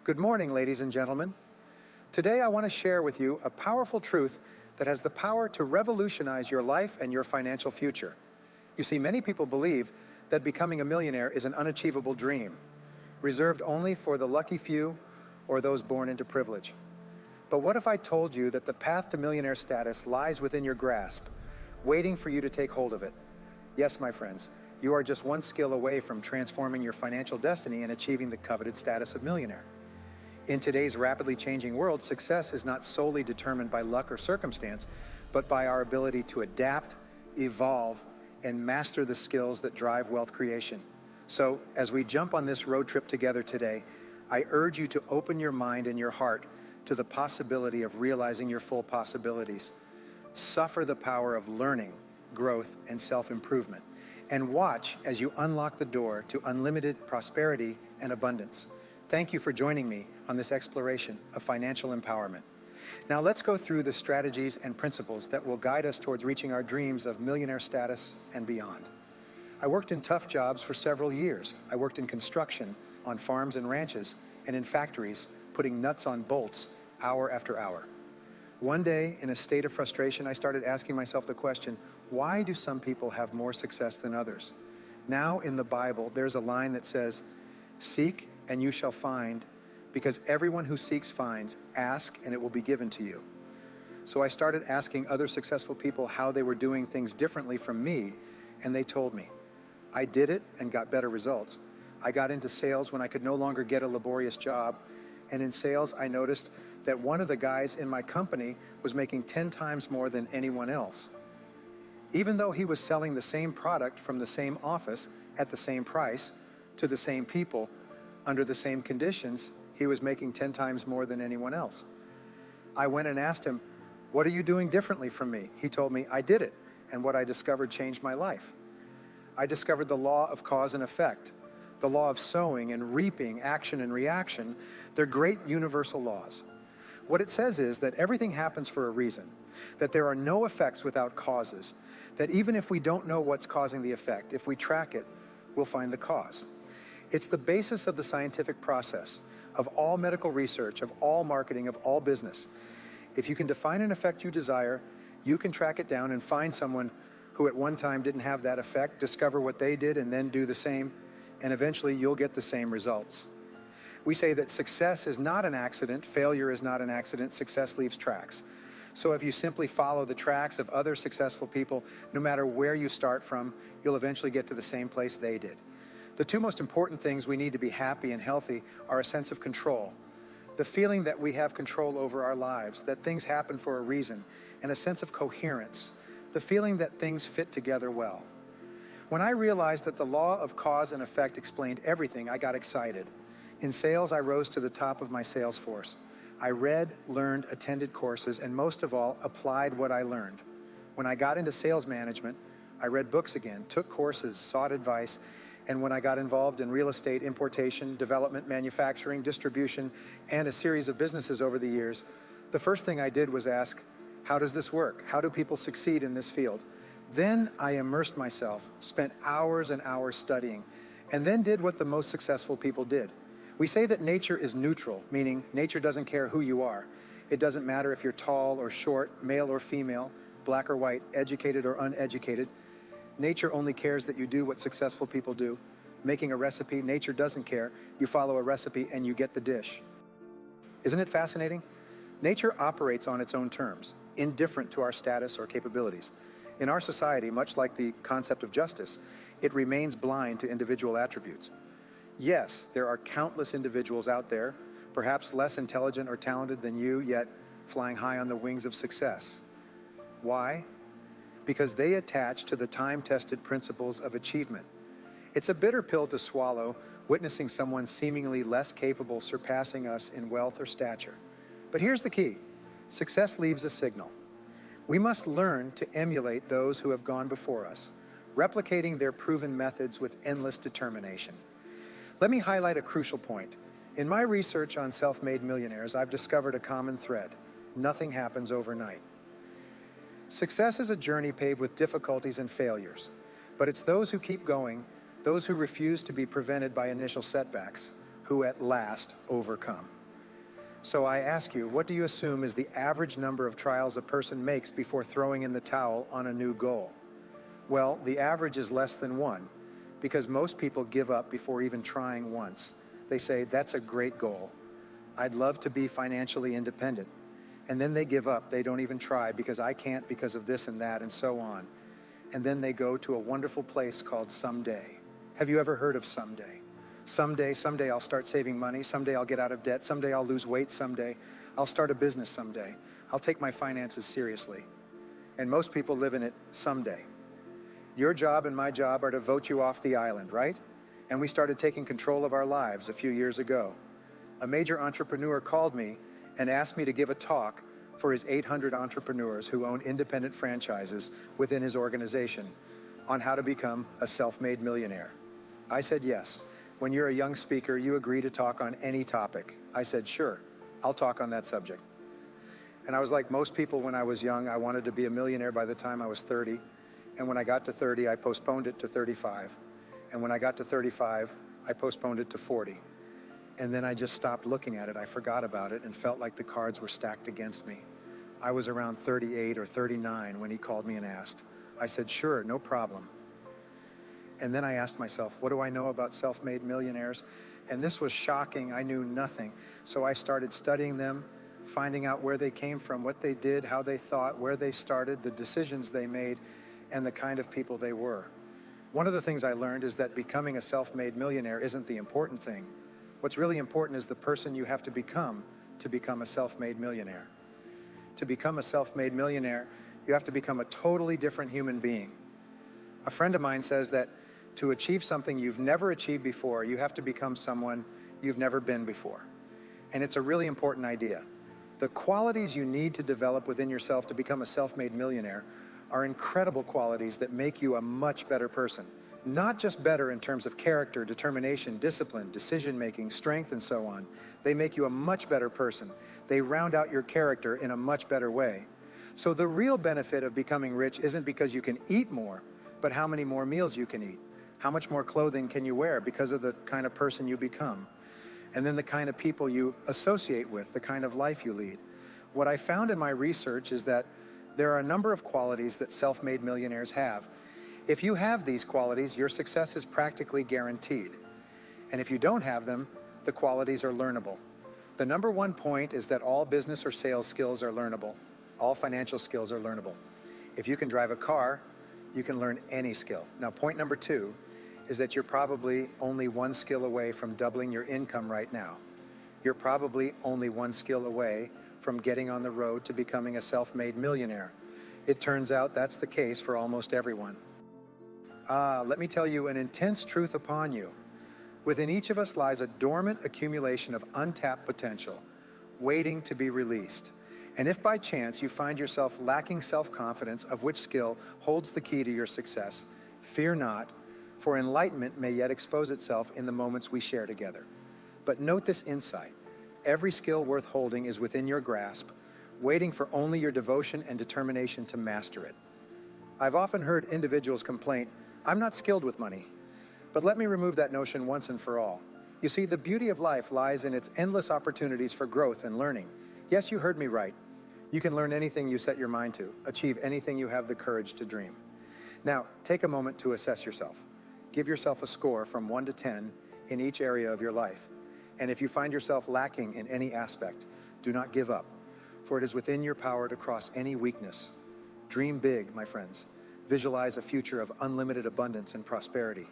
Good morning, ladies and gentlemen. Today I want to share with you a powerful truth that has the power to revolutionize your life and your financial future. You see, many people believe that becoming a millionaire is an unachievable dream, reserved only for the lucky few or those born into privilege. But what if I told you that the path to millionaire status lies within your grasp, waiting for you to take hold of it? Yes, my friends, you are just one skill away from transforming your financial destiny and achieving the coveted status of millionaire. In today's rapidly changing world, success is not solely determined by luck or circumstance, but by our ability to adapt, evolve, and master the skills that drive wealth creation. So, as we jump on this road trip together today, I urge you to open your mind and your heart to the possibility of realizing your full possibilities. Suffer the power of learning, growth, and self-improvement, and watch as you unlock the door to unlimited prosperity and abundance. Thank you for joining me on this exploration of financial empowerment. Now let's go through the strategies and principles that will guide us towards reaching our dreams of millionaire status and beyond. I worked in tough jobs for several years. I worked in construction, on farms and ranches, and in factories, putting nuts on bolts hour after hour. One day, in a state of frustration, I started asking myself the question, why do some people have more success than others? Now in the Bible, there's a line that says, "Seek and you shall find, because everyone who seeks finds, ask and it will be given to you." So I started asking other successful people how they were doing things differently from me, and they told me. I did it and got better results. I got into sales when I could no longer get a laborious job, and in sales I noticed that one of the guys in my company was making 10 times more than anyone else. Even though he was selling the same product from the same office at the same price to the same people, under the same conditions, he was making 10 times more than anyone else. I went and asked him, "What are you doing differently from me?" He told me, "I did it, and what I discovered changed my life." I discovered the law of cause and effect, the law of sowing and reaping, action and reaction. They're great universal laws. What it says is that everything happens for a reason, that there are no effects without causes, that even if we don't know what's causing the effect, if we track it, we'll find the cause. It's the basis of the scientific process, of all medical research, of all marketing, of all business. If you can define an effect you desire, you can track it down and find someone who at one time didn't have that effect, discover what they did, and then do the same, and eventually you'll get the same results. We say that success is not an accident, failure is not an accident, success leaves tracks. So if you simply follow the tracks of other successful people, no matter where you start from, you'll eventually get to the same place they did. The two most important things we need to be happy and healthy are a sense of control, the feeling that we have control over our lives, that things happen for a reason, and a sense of coherence, the feeling that things fit together well. When I realized that the law of cause and effect explained everything, I got excited. In sales, I rose to the top of my sales force. I read, learned, attended courses, and most of all, applied what I learned. When I got into sales management, I read books again, took courses, sought advice, and when I got involved in real estate, importation, development, manufacturing, distribution, and a series of businesses over the years, the first thing I did was ask, how does this work? How do people succeed in this field? Then I immersed myself, spent hours and hours studying, and then did what the most successful people did. We say that nature is neutral, meaning nature doesn't care who you are. It doesn't matter if you're tall or short, male or female, black or white, educated or uneducated. Nature only cares that you do what successful people do. Making a recipe, nature doesn't care. You follow a recipe and you get the dish. Isn't it fascinating? Nature operates on its own terms, indifferent to our status or capabilities. In our society, much like the concept of justice, it remains blind to individual attributes. Yes, there are countless individuals out there, perhaps less intelligent or talented than you, yet flying high on the wings of success. Why? Because they attach to the time-tested principles of achievement. It's a bitter pill to swallow, witnessing someone seemingly less capable surpassing us in wealth or stature. But here's the key. Success leaves a signal. We must learn to emulate those who have gone before us, replicating their proven methods with endless determination. Let me highlight a crucial point. In my research on self-made millionaires, I've discovered a common thread. Nothing happens overnight. Success is a journey paved with difficulties and failures, but it's those who keep going, those who refuse to be prevented by initial setbacks, who at last overcome. So I ask you, what do you assume is the average number of trials a person makes before throwing in the towel on a new goal? Well, the average is less than one, because most people give up before even trying once. They say, that's a great goal. I'd love to be financially independent. And then they give up. They don't even try because I can't because of this and that and so on. And then they go to a wonderful place called someday. Have you ever heard of someday? Someday I'll start saving money. Someday I'll get out of debt. Someday I'll lose weight. Someday I'll start a business. Someday I'll take my finances seriously. And most people live in it someday. Your job and my job are to vote you off the island, right? And we started taking control of our lives a few years ago. A major entrepreneur called me and asked me to give a talk for his 800 entrepreneurs who own independent franchises within his organization on how to become a self-made millionaire. I said yes. When you're a young speaker, you agree to talk on any topic. I said, sure, I'll talk on that subject. And I was like most people when I was young. I wanted to be a millionaire by the time I was 30. And when I got to 30, I postponed it to 35. And when I got to 35, I postponed it to 40. And then I just stopped looking at it. I forgot about it and felt like the cards were stacked against me. I was around 38 or 39 when he called me and asked. I said, sure, no problem. And then I asked myself, what do I know about self-made millionaires? And this was shocking. I knew nothing. So I started studying them, finding out where they came from, what they did, how they thought, where they started, the decisions they made, and the kind of people they were. One of the things I learned is that becoming a self-made millionaire isn't the important thing. What's really important is the person you have to become a self-made millionaire. To become a self-made millionaire, you have to become a totally different human being. A friend of mine says that to achieve something you've never achieved before, you have to become someone you've never been before. And it's a really important idea. The qualities you need to develop within yourself to become a self-made millionaire are incredible qualities that make you a much better person. Not just better in terms of character, determination, discipline, decision-making, strength, and so on. They make you a much better person. They round out your character in a much better way. So the real benefit of becoming rich isn't because you can eat more, but how many more meals you can eat. How much more clothing can you wear because of the kind of person you become? And then the kind of people you associate with, the kind of life you lead. What I found in my research is that there are a number of qualities that self-made millionaires have. If you have these qualities, your success is practically guaranteed. And if you don't have them, the qualities are learnable. The number one point is that all business or sales skills are learnable. All financial skills are learnable. If you can drive a car, you can learn any skill. Now, point number two is that you're probably only one skill away from doubling your income right now. You're probably only one skill away from getting on the road to becoming a self-made millionaire. It turns out that's the case for almost everyone. Let me tell you an intense truth upon you. Within each of us lies a dormant accumulation of untapped potential, waiting to be released. And if by chance you find yourself lacking self-confidence of which skill holds the key to your success, fear not, for enlightenment may yet expose itself in the moments we share together. But note this insight. Every skill worth holding is within your grasp, waiting for only your devotion and determination to master it. I've often heard individuals complain, I'm not skilled with money. But let me remove that notion once and for all. You see, the beauty of life lies in its endless opportunities for growth and learning. Yes, you heard me right. You can learn anything you set your mind to, achieve anything you have the courage to dream. Now, take a moment to assess yourself. Give yourself a score from 1 to 10 in each area of your life. And if you find yourself lacking in any aspect, do not give up, for it is within your power to cross any weakness. Dream big, my friends. Visualize a future of unlimited abundance and prosperity.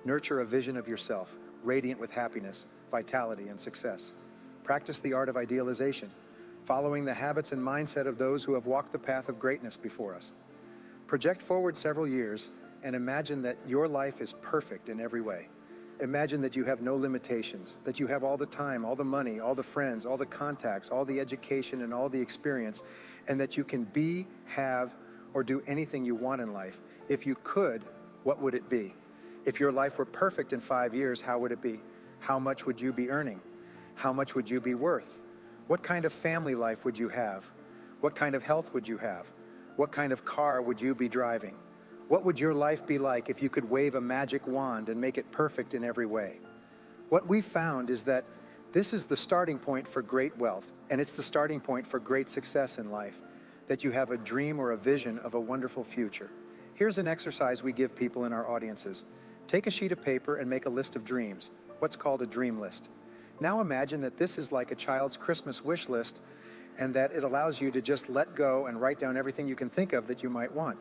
Nurture a vision of yourself, radiant with happiness, vitality, and success. Practice the art of idealization, following the habits and mindset of those who have walked the path of greatness before us. Project forward several years and imagine that your life is perfect in every way. Imagine that you have no limitations, that you have all the time, all the money, all the friends, all the contacts, all the education, and all the experience, and that you can be, have, or do anything you want in life. If you could, what would it be? If your life were perfect in 5 years, how would it be? How much would you be earning? How much would you be worth? What kind of family life would you have? What kind of health would you have? What kind of car would you be driving? What would your life be like if you could wave a magic wand and make it perfect in every way? What we found is that This is the starting point for great wealth, and it's the starting point for great success in life, that you have a dream or a vision of a wonderful future. Here's an exercise we give people in our audiences. Take a sheet of paper and make a list of dreams, what's called a dream list. Now imagine that this is like a child's Christmas wish list, and that it allows you to just let go and write down everything you can think of that you might want.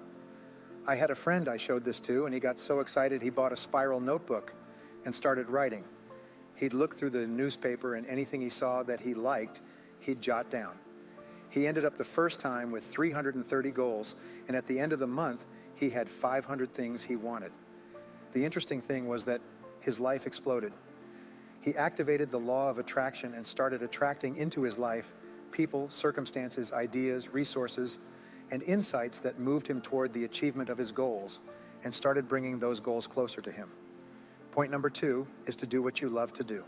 I had a friend I showed this to, and he got so excited he bought a spiral notebook and started writing. He'd look through the newspaper, and anything he saw that he liked, he'd jot down. He ended up the first time with 330 goals, and at the end of the month, he had 500 things he wanted. The interesting thing was that his life exploded. He activated the law of attraction and started attracting into his life people, circumstances, ideas, resources, and insights that moved him toward the achievement of his goals and started bringing those goals closer to him. Point number 2 is to do what you love to do.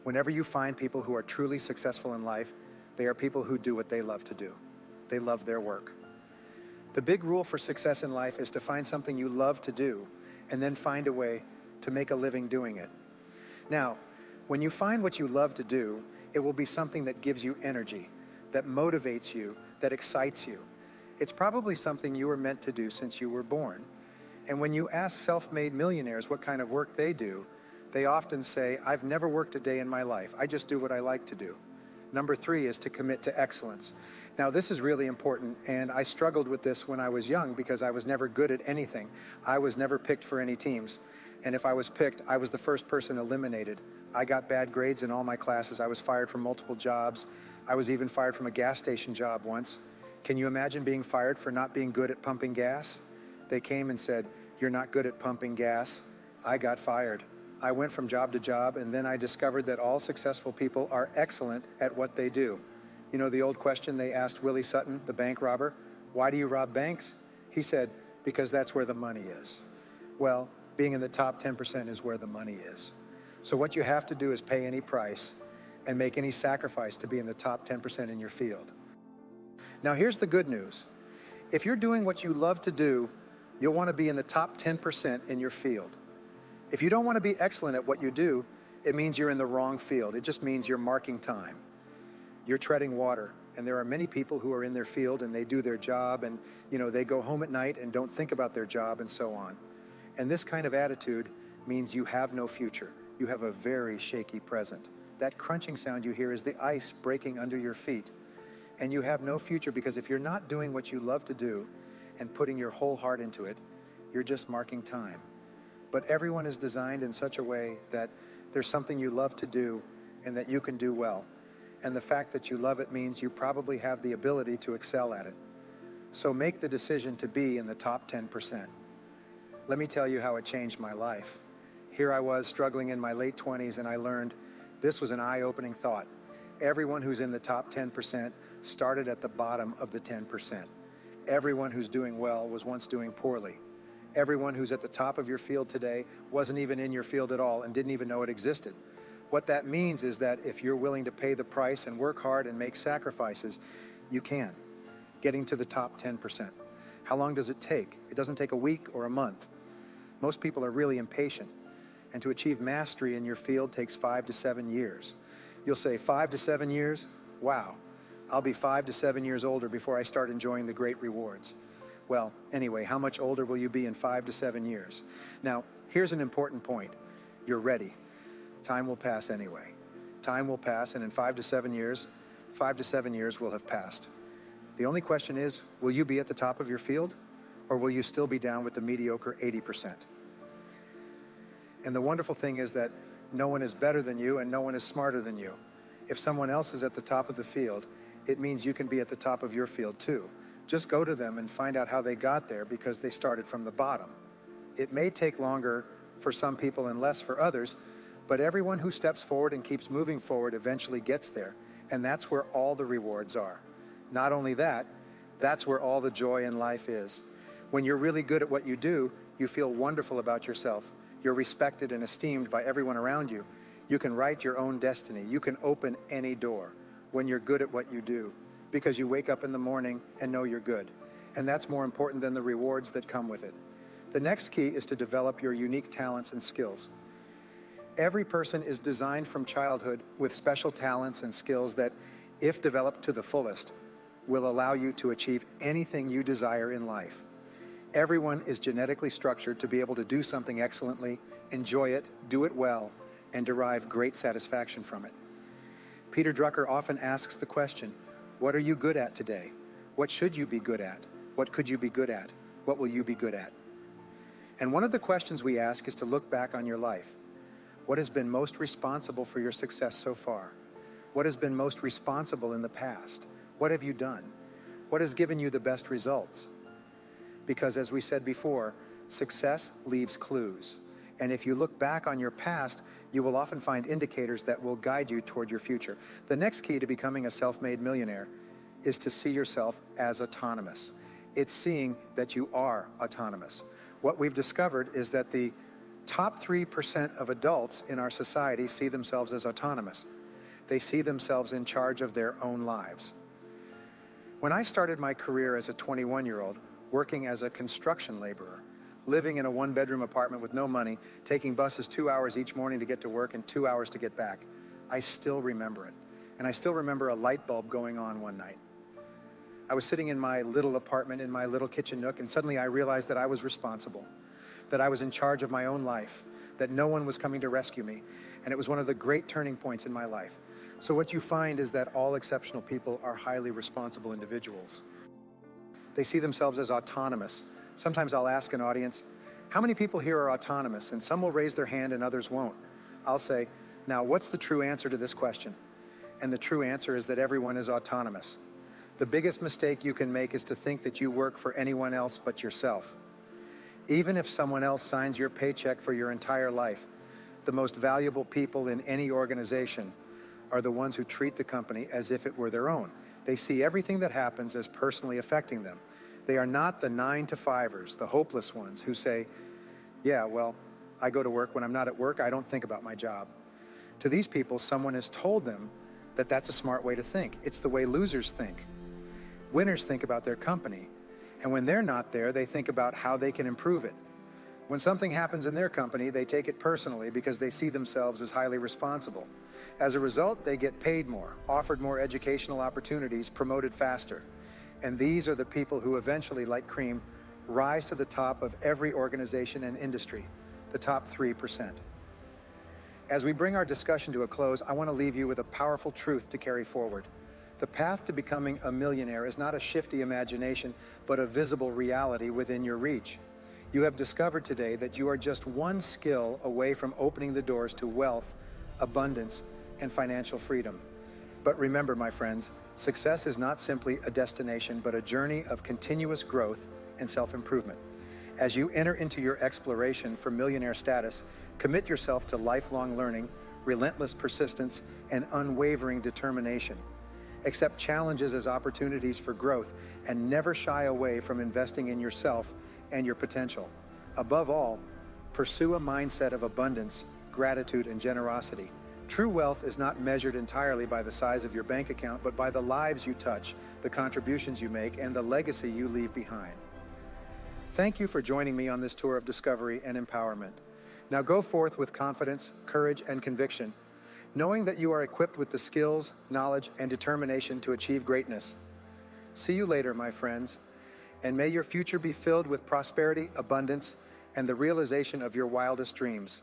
Whenever you find people who are truly successful in life, they are people who do what they love to do. They love their work. The big rule for success in life is to find something you love to do and then find a way to make a living doing it. Now, when you find what you love to do, it will be something that gives you energy, that motivates you, that excites you. It's probably something you were meant to do since you were born. And when you ask self-made millionaires what kind of work they do, they often say, I've never worked a day in my life. I just do what I like to do. Number 3 is to commit to excellence. Now, this is really important, and I struggled with this when I was young because I was never good at anything. I was never picked for any teams. And if I was picked, I was the first person eliminated. I got bad grades in all my classes. I was fired from multiple jobs. I was even fired from a gas station job once. Can you imagine being fired for not being good at pumping gas? They came and said, you're not good at pumping gas. I got fired. I went from job to job, and then I discovered that all successful people are excellent at what they do. You know the old question they asked Willie Sutton, the bank robber, why do you rob banks? He said, because that's where the money is. Well, being in the top 10% is where the money is. So what you have to do is pay any price and make any sacrifice to be in the top 10% in your field. Now here's the good news. If you're doing what you love to do, you'll want to be in the top 10% in your field. If you don't want to be excellent at what you do, it means you're in the wrong field. It just means you're marking time. You're treading water. And there are many people who are in their field and they do their job and they go home at night and don't think about their job and so on. And this kind of attitude means you have no future. You have a very shaky present. That crunching sound you hear is the ice breaking under your feet. And you have no future because if you're not doing what you love to do and putting your whole heart into it, you're just marking time. But everyone is designed in such a way that there's something you love to do and that you can do well. And the fact that you love it means you probably have the ability to excel at it. So make the decision to be in the top 10%. Let me tell you how it changed my life. Here I was struggling in my late 20s and I learned this was an eye-opening thought. Everyone who's in the top 10% started at the bottom of the 10%. Everyone who's doing well was once doing poorly. Everyone who's at the top of your field today wasn't even in your field at all and didn't even know it existed. What that means is that if you're willing to pay the price and work hard and make sacrifices, you can. Getting to the top 10%. How long does it take? It doesn't take a week or a month. Most people are really impatient. And to achieve mastery in your field takes 5 to 7 years. You'll say 5 to 7 years? Wow. I'll be 5 to 7 years older before I start enjoying the great rewards. Well, anyway, how much older will you be in 5 to 7 years? Now, here's an important point. You're ready. Time will pass anyway. Time will pass, and in 5 to 7 years will have passed. The only question is, will you be at the top of your field, or will you still be down with the mediocre 80%? And the wonderful thing is that no one is better than you and no one is smarter than you. If someone else is at the top of the field, it means you can be at the top of your field too. Just go to them and find out how they got there because they started from the bottom. It may take longer for some people and less for others, but everyone who steps forward and keeps moving forward eventually gets there, and that's where all the rewards are. Not only that, that's where all the joy in life is. When you're really good at what you do, you feel wonderful about yourself. You're respected and esteemed by everyone around you. You can write your own destiny. You can open any door when you're good at what you do because you wake up in the morning and know you're good. And that's more important than the rewards that come with it. The next key is to develop your unique talents and skills. Every person is designed from childhood with special talents and skills that, if developed to the fullest, will allow you to achieve anything you desire in life. Everyone is genetically structured to be able to do something excellently, enjoy it, do it well, and derive great satisfaction from it. Peter Drucker often asks the question, what are you good at today? What should you be good at? What could you be good at? What will you be good at? And one of the questions we ask is to look back on your life. What has been most responsible for your success so far? What has been most responsible in the past? What have you done? What has given you the best results? Because as we said before, success leaves clues. And if you look back on your past, you will often find indicators that will guide you toward your future. The next key to becoming a self-made millionaire is to see yourself as autonomous. It's seeing that you are autonomous. What we've discovered is that the top 3% of adults in our society see themselves as autonomous. They see themselves in charge of their own lives. When I started my career as a 21-year-old, working as a construction laborer, living in a one-bedroom apartment with no money, taking buses 2 hours each morning to get to work and 2 hours to get back, I still remember it. And I still remember a light bulb going on one night. I was sitting in my little apartment in my little kitchen nook, and suddenly I realized that I was responsible, that I was in charge of my own life, that no one was coming to rescue me. And it was one of the great turning points in my life. So what you find is that all exceptional people are highly responsible individuals. They see themselves as autonomous. Sometimes I'll ask an audience, how many people here are autonomous? And some will raise their hand and others won't. I'll say, now what's the true answer to this question? And the true answer is that everyone is autonomous. The biggest mistake you can make is to think that you work for anyone else but yourself. Even if someone else signs your paycheck for your entire life, the most valuable people in any organization are the ones who treat the company as if it were their own. They see everything that happens as personally affecting them. They are not the 9-to-5ers, the hopeless ones who say, yeah, well, I go to work. When I'm not at work, I don't think about my job. To these people, someone has told them that that's a smart way to think. It's the way losers think. Winners think about their company. And when they're not there, they think about how they can improve it. When something happens in their company, they take it personally because they see themselves as highly responsible. As a result, they get paid more, offered more educational opportunities, promoted faster. And these are the people who eventually, like cream, rise to the top of every organization and industry, the top 3%. As we bring our discussion to a close, I want to leave you with a powerful truth to carry forward. The path to becoming a millionaire is not a shifty imagination, but a visible reality within your reach. You have discovered today that you are just one skill away from opening the doors to wealth, abundance, and financial freedom. But remember, my friends, success is not simply a destination, but a journey of continuous growth and self-improvement. As you enter into your exploration for millionaire status, commit yourself to lifelong learning, relentless persistence, and unwavering determination. Accept challenges as opportunities for growth and never shy away from investing in yourself and your potential. Above all, pursue a mindset of abundance, gratitude, and generosity. True wealth is not measured entirely by the size of your bank account, but by the lives you touch, the contributions you make, and the legacy you leave behind. Thank you for joining me on this tour of discovery and empowerment. Now go forth with confidence, courage, and conviction, knowing that you are equipped with the skills, knowledge, and determination to achieve greatness. See you later, my friends, and may your future be filled with prosperity, abundance, and the realization of your wildest dreams.